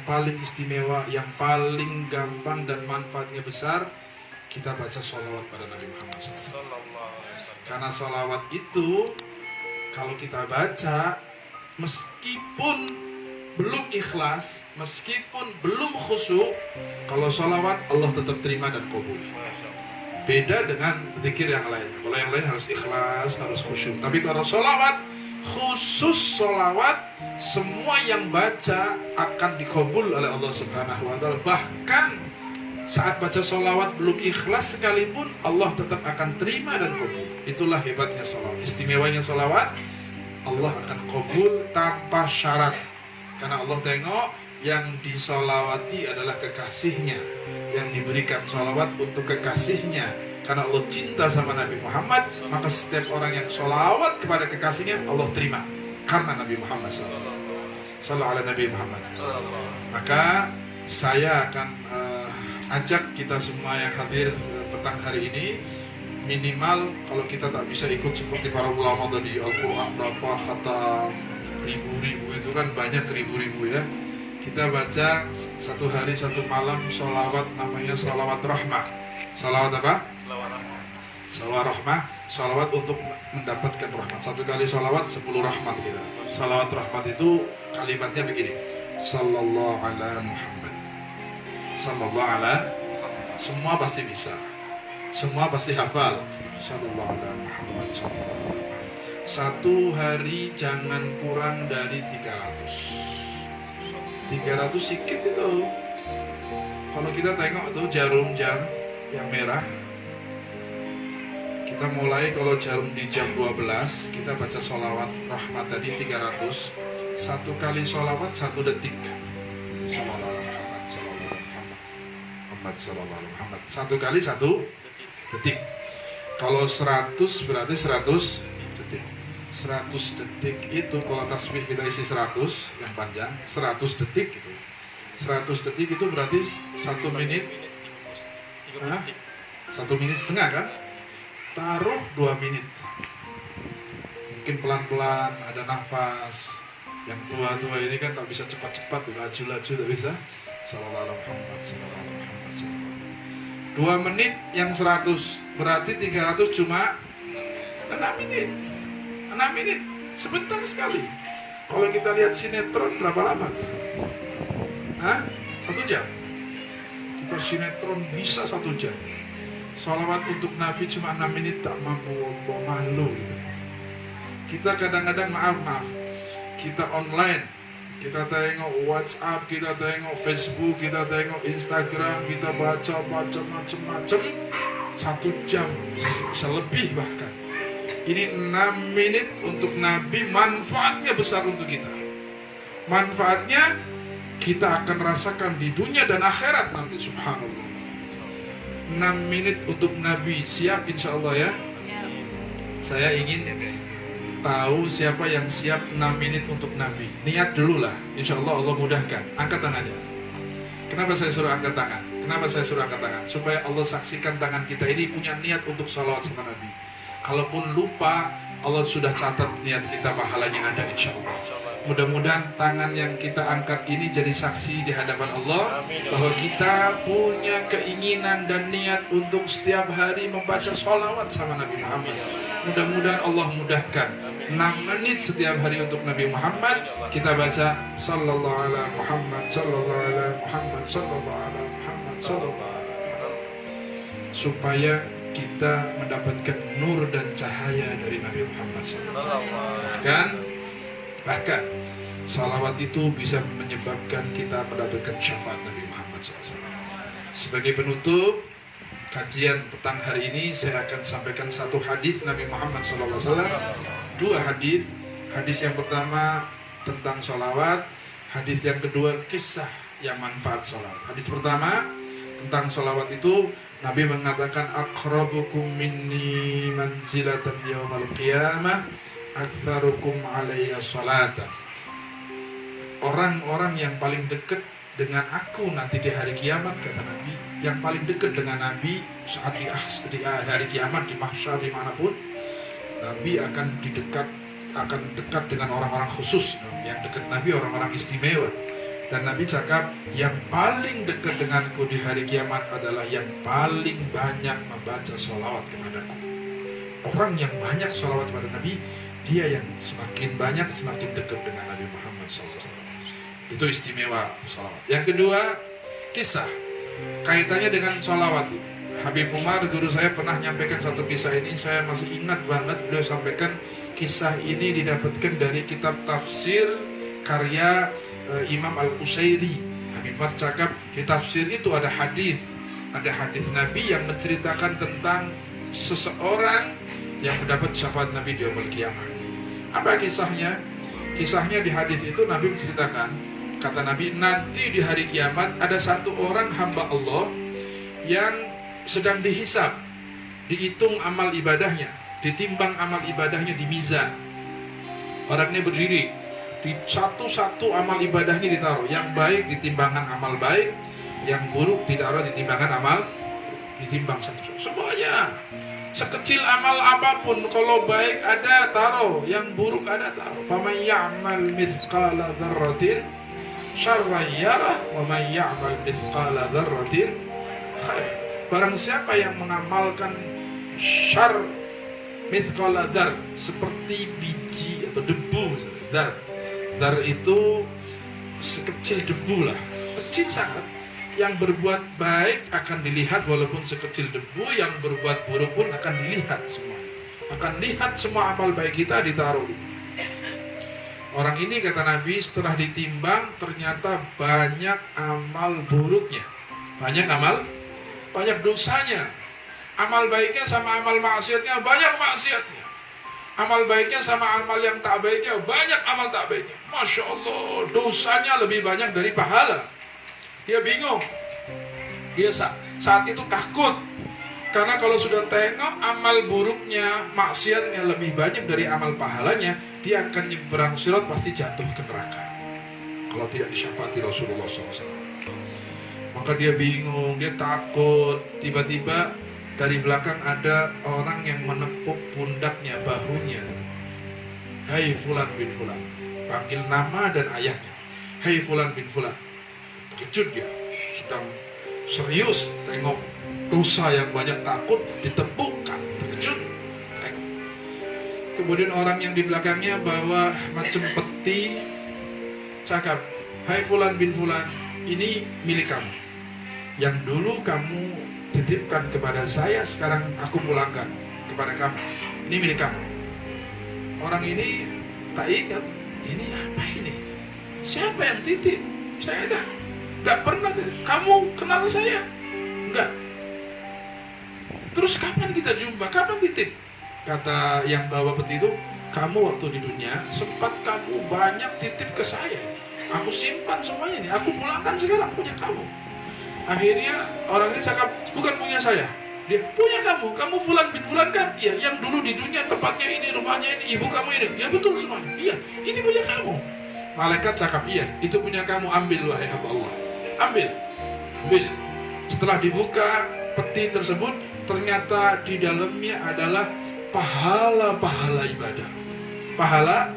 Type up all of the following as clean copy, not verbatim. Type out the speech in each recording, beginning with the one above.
paling istimewa, yang paling gampang dan manfaatnya besar, kita baca sholawat pada Nabi Muhammad SAW. Karena sholawat itu kalau kita baca, meskipun belum ikhlas, meskipun belum khusyuk, kalau sholawat Allah tetap terima dan kabul. Beda dengan zikir yang lainnya. Kalau yang lain harus ikhlas, harus khusyuk. Tapi kalau sholawat, khusus sholawat, semua yang baca akan dikabul oleh Allah Subhanahu wa Ta'ala. Bahkan saat baca sholawat belum ikhlas sekalipun, Allah tetap akan terima dan kabul. Itulah hebatnya sholawat. Istimewanya sholawat, Allah akan kabul tanpa syarat. Karena Allah tengok yang disolawati adalah kekasihnya, yang diberikan sholawat untuk kekasihnya. Karena Allah cinta sama Nabi Muhammad, maka setiap orang yang sholawat kepada kekasihnya, Allah terima. Karena Nabi Muhammad SAW. Sallallahu ala Nabi Muhammad. Maka saya akan ajak kita semua yang hadir petang hari ini, minimal kalau kita tak bisa ikut seperti para ulama tadi, Al-Quran berapa khatam, ribu-ribu itu kan banyak, ribu-ribu ya. Kita baca satu hari satu malam sholawat, namanya sholawat rahmah. Sholawat apa? Sholawat rahmah. Sholawat untuk mendapatkan rahmat. Satu kali sholawat 10 rahmat kita. Sholawat rahmat itu kalimatnya begini: Sallallahu ala Muhammad, Sallallahu ala. Semua pasti bisa, semua pasti hafal. Sallallahu ala Muhammad, Sallallahu ala Muhammad. Satu hari jangan kurang dari 300. 300 sikit itu. Kalau kita tengok tuh jarum jam yang merah, kita mulai kalau jarum di jam 12, kita baca sholawat rahmat tadi 300. Satu kali sholawat 1 detik. Sallallahu ala Muhammad, Sallallahu ala Muhammad, Sallallahu ala Muhammad. Satu kali 1 detik. Kalau 100 berarti 100 detik. 100 detik itu kalau tasbih kita isi 100 yang panjang, 100 detik itu. 100 detik itu berarti 1 menit. 1 menit setengah kan? Taruh 2 menit. Mungkin pelan-pelan, ada nafas. Yang tua-tua ini kan tak bisa cepat-cepat, laju-laju tak bisa. Sallallahu alaihi Muhammad, sallallahu alaihi Muhammad, sallallahu alaihi. 2 menit yang 100, berarti 300 cuma 6 menit. 6 menit, sebentar sekali. Kalau kita lihat sinetron berapa lama tuh? 1 jam. Kita sinetron bisa 1 jam. Sholawat untuk Nabi cuma 6 menit, tak mampu, Allah malu gitu. Kita kadang-kadang maaf, kita online, kita tengok WhatsApp, kita tengok Facebook, kita tengok Instagram, kita baca macam-macam, 1 jam bisa lebih bahkan. Ini 6 menit untuk Nabi, manfaatnya besar untuk kita. Manfaatnya kita akan rasakan di dunia dan akhirat nanti, subhanallah. 6 menit untuk Nabi, siap insya Allah ya? Saya ingin tahu siapa yang siap 6 menit untuk Nabi. Niat dulu lah, insya Allah Allah mudahkan. Angkat tangannya. Kenapa saya suruh angkat tangan? Kenapa saya suruh angkat tangan? Supaya Allah saksikan tangan kita ini punya niat untuk sholawat sama Nabi. Kalaupun lupa, Allah sudah catat niat kita, pahalanya ada insya Allah. Mudah-mudahan tangan yang kita angkat ini jadi saksi di hadapan Allah bahwa kita punya keinginan dan niat untuk setiap hari membaca sholawat sama Nabi Muhammad. Mudah-mudahan Allah mudahkan 6 menit setiap hari untuk Nabi Muhammad. Kita baca Sallallahu ala Muhammad, Sallallahu ala Muhammad, Sallallahu ala Muhammad, Sallallahu ala Muhammad, supaya kita mendapatkan nur dan cahaya dari Nabi Muhammad SAW. Bahkan salawat itu bisa menyebabkan kita mendapatkan syafaat Nabi Muhammad SAW. Sebagai penutup kajian petang hari ini, saya akan sampaikan 1 hadis Nabi Muhammad SAW. 2 hadis. Hadis yang pertama tentang salawat, hadis yang kedua kisah yang manfaat salawat. Hadis pertama tentang salawat itu, Nabi mengatakan aqrabukum minni manzilatan yaumal qiyamah aktsarukum alayya salatan. Orang-orang yang paling dekat dengan aku nanti di hari kiamat, kata Nabi, yang paling dekat dengan Nabi saat di hari kiamat, di mahsyar, dimanapun, Nabi akan dekat dengan orang-orang khusus. Yang dekat Nabi orang-orang istimewa. Dan Nabi cakap, yang paling dekat denganku di hari kiamat adalah yang paling banyak membaca sholawat kepadaku. Orang yang banyak sholawat pada Nabi, dia yang semakin banyak, semakin dekat dengan Nabi Muhammad SAW. Itu istimewa sholawat. Yang kedua, kisah. Kaitannya dengan sholawat ini. Habib Umar, guru saya, pernah nyampaikan satu kisah ini. Saya masih ingat banget, beliau sampaikan kisah ini didapatkan dari kitab tafsir karya Imam Al-Qusairi. Habib Umar cakap, di tafsir itu ada hadis Nabi yang menceritakan tentang seseorang yang mendapat syafaat Nabi di yaumul qiyamah. Apa kisahnya? Kisahnya di hadis itu Nabi menceritakan, kata Nabi, nanti di hari kiamat ada satu orang hamba Allah yang sedang dihisab, dihitung amal ibadahnya, ditimbang amal ibadahnya di mizan. Orang ini berdiri, di satu-satu amal ibadahnya ditaruh. Yang baik di timbangan amal baik, yang buruk ditaruh di timbangan amal, ditimbang satu-satu. Semuanya, sekecil amal apapun, kalau baik ada taruh, yang buruk ada taruh. Faman ya'mal mithqala dzarratin syarran yarah, wa man ya'mal mithqala dzarratin khair. Barang siapa yang mengamalkan syarr mithqala dzar, seperti biji atau debu, Dar itu sekecil debu lah, kecil sangat. Yang berbuat baik akan dilihat walaupun sekecil debu, yang berbuat buruk pun akan dilihat semuanya. Akan lihat semua amal baik kita ditaruh. Orang ini, kata Nabi, setelah ditimbang ternyata banyak amal buruknya, banyak dosanya. Amal baiknya sama amal maksiatnya banyak maksiatnya. Amal baiknya sama amal yang tak baiknya banyak amal tak baiknya. Masya Allah, dosanya lebih banyak dari pahala. Dia bingung. Dia saat itu takut. Karena kalau sudah tengok amal buruknya, maksiatnya lebih banyak dari amal pahalanya, dia akan nyebrang sirat, pasti jatuh ke neraka kalau tidak disyafaati Rasulullah SAW. Maka dia bingung, dia takut. Tiba-tiba dari belakang ada orang yang menepuk pundaknya, bahunya. Hai Fulan bin Fulan. Panggil nama dan ayahnya. Hai Fulan bin Fulan. Terkejut dia, sedang serius tengok dosa yang banyak, takut, ditepukkan, terkejut. Tengok. Kemudian orang yang di belakangnya bawa macam peti, cakap, hai Fulan bin Fulan, ini milik kamu. Yang dulu kamu titipkan kepada saya, sekarang aku pulangkan kepada kamu. Ini milik kamu. Orang ini tak ingat, ini apa ini? Siapa yang titip? Saya gak pernah titip. Kamu kenal saya? Enggak. Terus kapan kita jumpa? Kapan titip? Kata yang bawa peti itu, kamu waktu di dunia sempat kamu banyak titip ke saya ini. Aku simpan semuanya ini, aku pulangkan sekarang, punya kamu. Akhirnya orang ini cakap, bukan punya saya. Dia, punya kamu Fulan bin Fulan kan? Iya, yang dulu di dunia tempatnya ini, rumahnya ini, ibu kamu ini. Ya betul semuanya. Iya, ini punya kamu. Malaikat cakap, iya, itu punya kamu, ambil wahai hamba Allah. Ambil. Setelah dibuka peti tersebut, ternyata di dalamnya adalah pahala-pahala ibadah. Pahala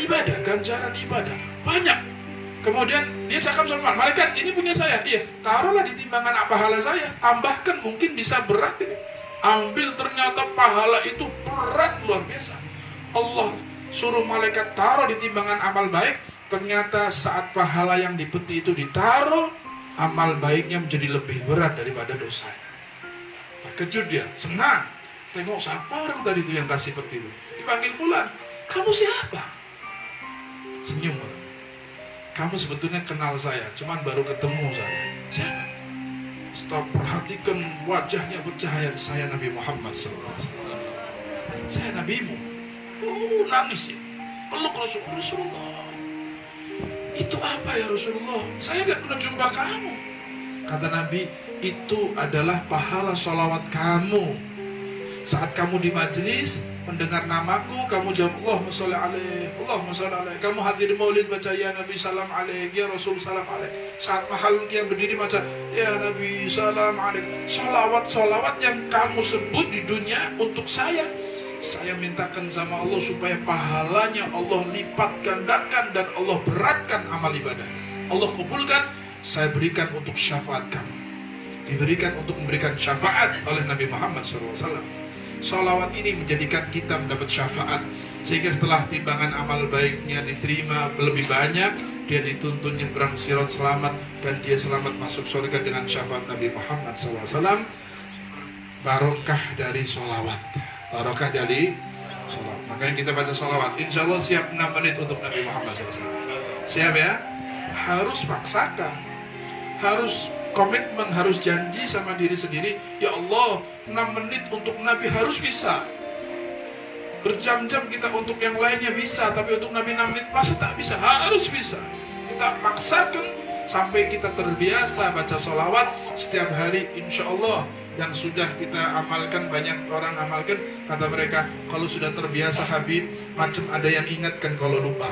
ibadah, ganjaran ibadah. Banyak. Kemudian dia cakap sama malaikat, ini punya saya. Iya, taruhlah di timbangan pahala saya. Tambahkan, mungkin bisa berat ini. Ambil, ternyata pahala itu berat luar biasa. Allah suruh malaikat taruh di timbangan amal baik. Ternyata saat pahala yang di peti itu ditaruh, amal baiknya menjadi lebih berat daripada dosanya. Terkejut dia, senang. Tengok siapa orang tadi itu yang kasih peti itu. Dipanggil Fulan, kamu siapa? Senyum orang. Kamu sebetulnya kenal saya, cuman baru ketemu saya. Siapa? Setelah perhatikan wajahnya bercahaya, saya Nabi Muhammad SAW. Saya nabimu. Oh, nangis ya. Peluk Rasulullah. Itu apa ya Rasulullah? Saya gak pernah jumpa kamu. Kata Nabi, itu adalah pahala sholawat kamu. Saat kamu di majelis mendengar namaku, kamu jawab Allahumma sholli alaih, Allahumma sholli alaih. Kamu hadir maulid, baca ya Nabi salam alaih, ya Rasul salam alaih. Saat mahal yang berdiri baca ya Nabi salam alaih. Sholawat yang kamu sebut di dunia untuk saya Saya mintakan sama Allah supaya pahalanya Allah lipat gandakan dan Allah beratkan amal ibadahnya. Allah kabulkan, saya berikan untuk syafaat kamu. Diberikan untuk memberikan syafaat oleh Nabi Muhammad SAW. Sholawat ini menjadikan kita mendapat syafaat, sehingga setelah timbangan amal baiknya diterima lebih banyak, dia dituntun nyebrang sirat selamat, dan dia selamat masuk surga dengan syafaat Nabi Muhammad SAW. Barokah dari sholawat, barokah dari sholawat. Makanya kita baca sholawat. Insya Allah siap 6 menit untuk Nabi Muhammad SAW. Siap ya? Harus paksakan, harus komitmen, harus janji sama diri sendiri. Ya Allah, 6 menit untuk Nabi harus bisa. Berjam-jam kita untuk yang lainnya bisa, tapi untuk Nabi 6 menit masa tak bisa? Harus bisa. Kita paksakan sampai kita terbiasa baca sholawat setiap hari. Insya Allah yang sudah kita amalkan, banyak orang amalkan, kata mereka kalau sudah terbiasa Habib, macam ada yang ingatkan kalau lupa.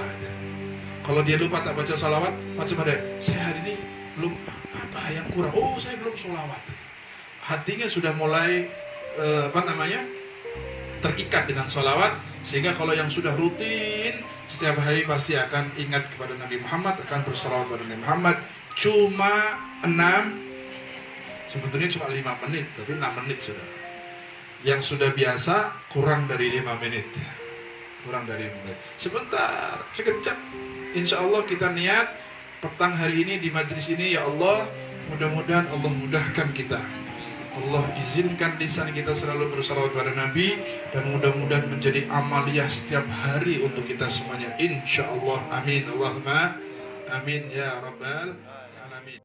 Kalau dia lupa tak baca sholawat, macam ada, saya hari ini belum apa yang kurang, oh saya belum sholawat. Hatinya sudah mulai terikat dengan sholawat, sehingga kalau yang sudah rutin setiap hari pasti akan ingat kepada Nabi Muhammad, akan bersalawat kepada Nabi Muhammad. Cuma 6, sebetulnya cuma 5 menit, tapi 6 menit saudara. Yang sudah biasa kurang dari 5 menit, kurang dari 5 menit. Sebentar, sekejap. Insya Allah kita niat petang hari ini di majelis ini, ya Allah, mudah-mudahan Allah mudahkan kita, Allah izinkan lisan kita selalu bersalawat pada Nabi, dan mudah-mudahan menjadi amaliyah setiap hari untuk kita semuanya, insya Allah. Amin, Allahumma amin ya rabbal alamin.